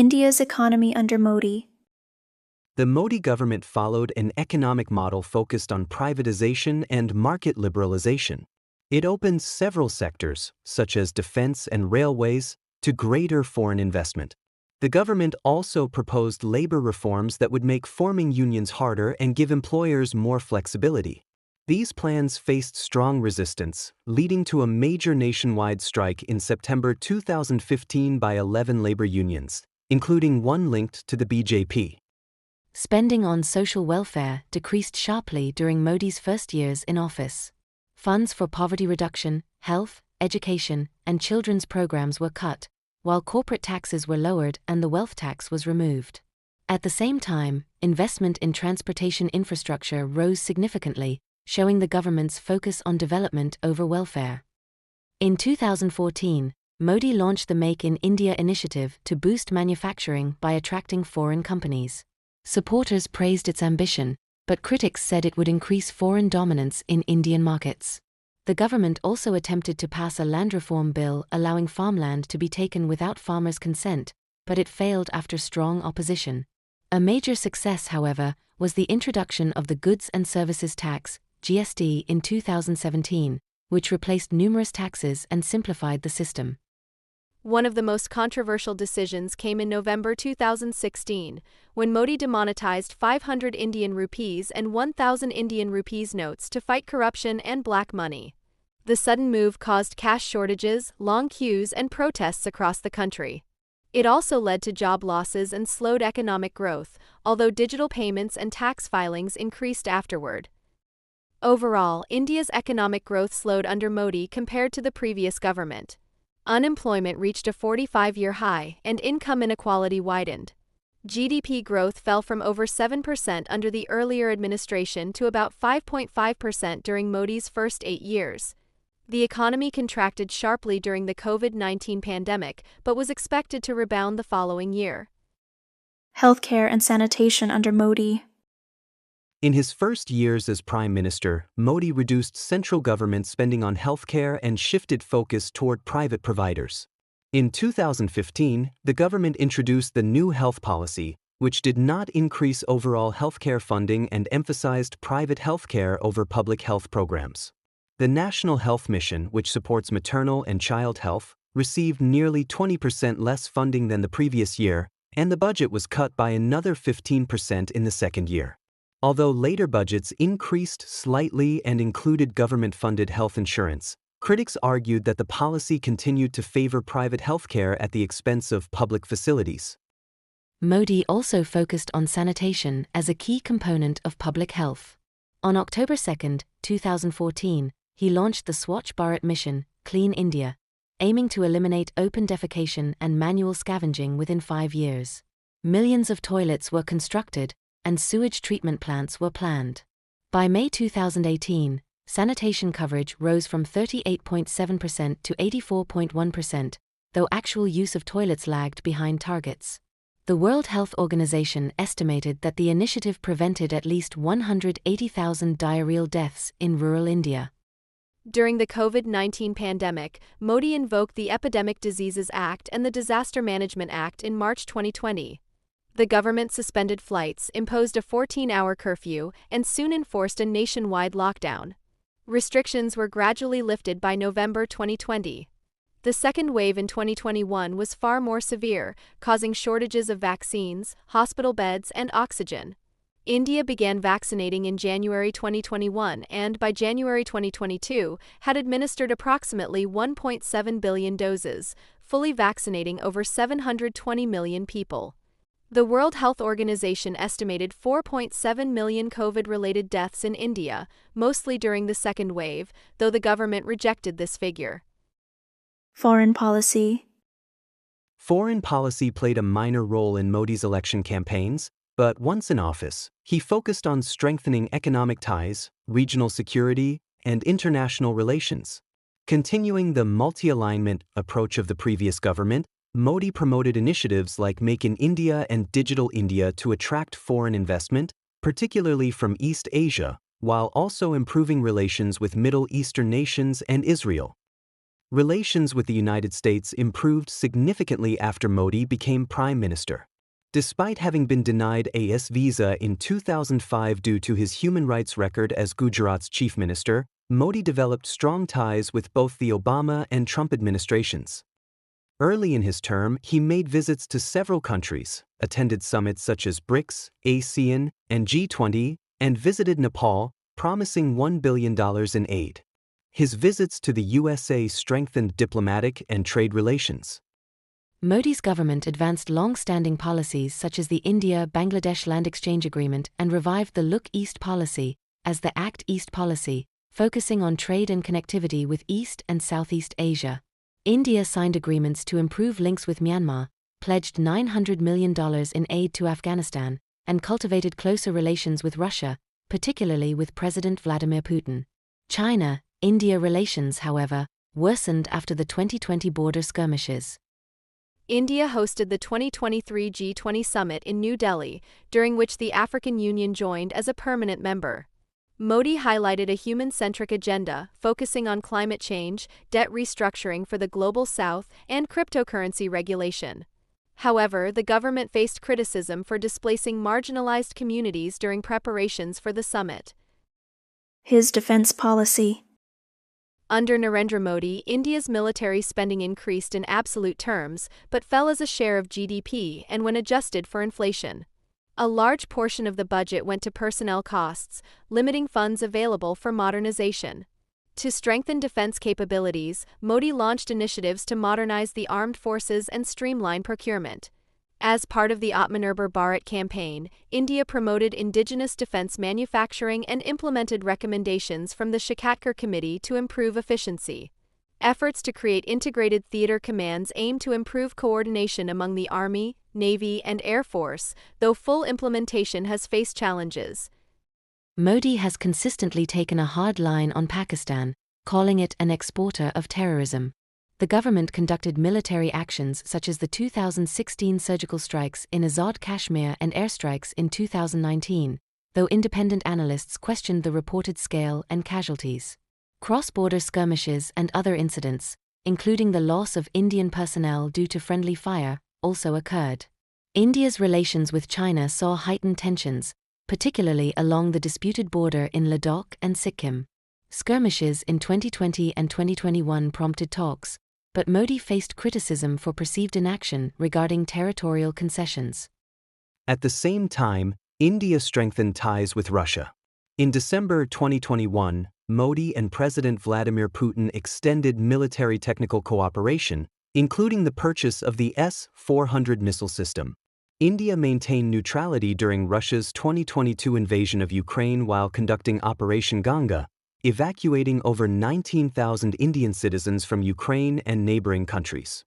India's economy under Modi. The Modi government followed an economic model focused on privatization and market liberalization. It opened several sectors, such as defense and railways, to greater foreign investment. The government also proposed labor reforms that would make forming unions harder and give employers more flexibility. These plans faced strong resistance, leading to a major nationwide strike in September 2015 by 11 labor unions, including one linked to the BJP. Spending on social welfare decreased sharply during Modi's first years in office. Funds for poverty reduction, health, education, and children's programs were cut, while corporate taxes were lowered and the wealth tax was removed. At the same time, investment in transportation infrastructure rose significantly, showing the government's focus on development over welfare. In 2014, Modi launched the Make in India initiative to boost manufacturing by attracting foreign companies. Supporters praised its ambition, but critics said it would increase foreign dominance in Indian markets. The government also attempted to pass a land reform bill allowing farmland to be taken without farmers' consent, but it failed after strong opposition. A major success, however, was the introduction of the Goods and Services Tax, GST, in 2017, which replaced numerous taxes and simplified the system. One of the most controversial decisions came in November 2016, when Modi demonetized 500 Indian rupees and 1,000 Indian rupees notes to fight corruption and black money. The sudden move caused cash shortages, long queues, and protests across the country. It also led to job losses and slowed economic growth, although digital payments and tax filings increased afterward. Overall, India's economic growth slowed under Modi compared to the previous government. Unemployment reached a 45-year high, and income inequality widened. GDP growth fell from over 7% under the earlier administration to about 5.5% during Modi's first 8 years. The economy contracted sharply during the COVID-19 pandemic, but was expected to rebound the following year. Healthcare and sanitation under Modi. In his first years as Prime Minister, Modi reduced central government spending on healthcare and shifted focus toward private providers. In 2015, the government introduced the new health policy, which did not increase overall healthcare funding and emphasized private healthcare over public health programs. The National Health Mission, which supports maternal and child health, received nearly 20% less funding than the previous year, and the budget was cut by another 15% in the second year. Although later budgets increased slightly and included government-funded health insurance, critics argued that the policy continued to favor private healthcare at the expense of public facilities. Modi also focused on sanitation as a key component of public health. On October 2, 2014, he launched the Swachh Bharat Mission, Clean India, aiming to eliminate open defecation and manual scavenging within 5 years. Millions of toilets were constructed, and sewage treatment plants were planned. By May 2018, sanitation coverage rose from 38.7% to 84.1%, though actual use of toilets lagged behind targets. The World Health Organization estimated that the initiative prevented at least 180,000 diarrheal deaths in rural India. During the COVID-19 pandemic, Modi invoked the Epidemic Diseases Act and the Disaster Management Act in March 2020. The government suspended flights, imposed a 14-hour curfew, and soon enforced a nationwide lockdown. Restrictions were gradually lifted by November 2020. The second wave in 2021 was far more severe, causing shortages of vaccines, hospital beds, and oxygen. India began vaccinating in January 2021 and, by January 2022, had administered approximately 1.7 billion doses, fully vaccinating over 720 million people. The World Health Organization estimated 4.7 million COVID-related deaths in India, mostly during the second wave, though the government rejected this figure. Foreign policy. Foreign policy played a minor role in Modi's election campaigns, but once in office, he focused on strengthening economic ties, regional security, and international relations. Continuing the multi-alignment approach of the previous government, Modi promoted initiatives like Make in India and Digital India to attract foreign investment, particularly from East Asia, while also improving relations with Middle Eastern nations and Israel. Relations with the United States improved significantly after Modi became Prime Minister. Despite having been denied a S visa in 2005 due to his human rights record as Gujarat's Chief Minister, Modi developed strong ties with both the Obama and Trump administrations. Early in his term, he made visits to several countries, attended summits such as BRICS, ASEAN, and G20, and visited Nepal, promising $1 billion in aid. His visits to the USA strengthened diplomatic and trade relations. Modi's government advanced long-standing policies such as the India-Bangladesh Land Exchange Agreement and revived the Look East policy, as the Act East policy, focusing on trade and connectivity with East and Southeast Asia. India signed agreements to improve links with Myanmar, pledged $900 million in aid to Afghanistan, and cultivated closer relations with Russia, particularly with President Vladimir Putin. China-India relations, however, worsened after the 2020 border skirmishes. India hosted the 2023 G20 Summit in New Delhi, during which the African Union joined as a permanent member. Modi highlighted a human-centric agenda, focusing on climate change, debt restructuring for the Global South, and cryptocurrency regulation. However, the government faced criticism for displacing marginalized communities during preparations for the summit. His defense policy. Under Narendra Modi, India's military spending increased in absolute terms, but fell as a share of GDP and when adjusted for inflation. A large portion of the budget went to personnel costs, limiting funds available for modernization. To strengthen defense capabilities, Modi launched initiatives to modernize the armed forces and streamline procurement. As part of the Atmanirbhar Bharat campaign, India promoted indigenous defense manufacturing and implemented recommendations from the Shakatkar Committee to improve efficiency. Efforts to create integrated theater commands aim to improve coordination among the Army, Navy, and Air Force, though full implementation has faced challenges. Modi has consistently taken a hard line on Pakistan, calling it an exporter of terrorism. The government conducted military actions such as the 2016 surgical strikes in Azad Kashmir and airstrikes in 2019, though independent analysts questioned the reported scale and casualties. Cross-border skirmishes and other incidents, including the loss of Indian personnel due to friendly fire, also occurred. India's relations with China saw heightened tensions, particularly along the disputed border in Ladakh and Sikkim. Skirmishes in 2020 and 2021 prompted talks, but Modi faced criticism for perceived inaction regarding territorial concessions. At the same time, India strengthened ties with Russia. In December 2021, Modi and President Vladimir Putin extended military technical cooperation, including the purchase of the S-400 missile system. India maintained neutrality during Russia's 2022 invasion of Ukraine while conducting Operation Ganga, evacuating over 19,000 Indian citizens from Ukraine and neighboring countries.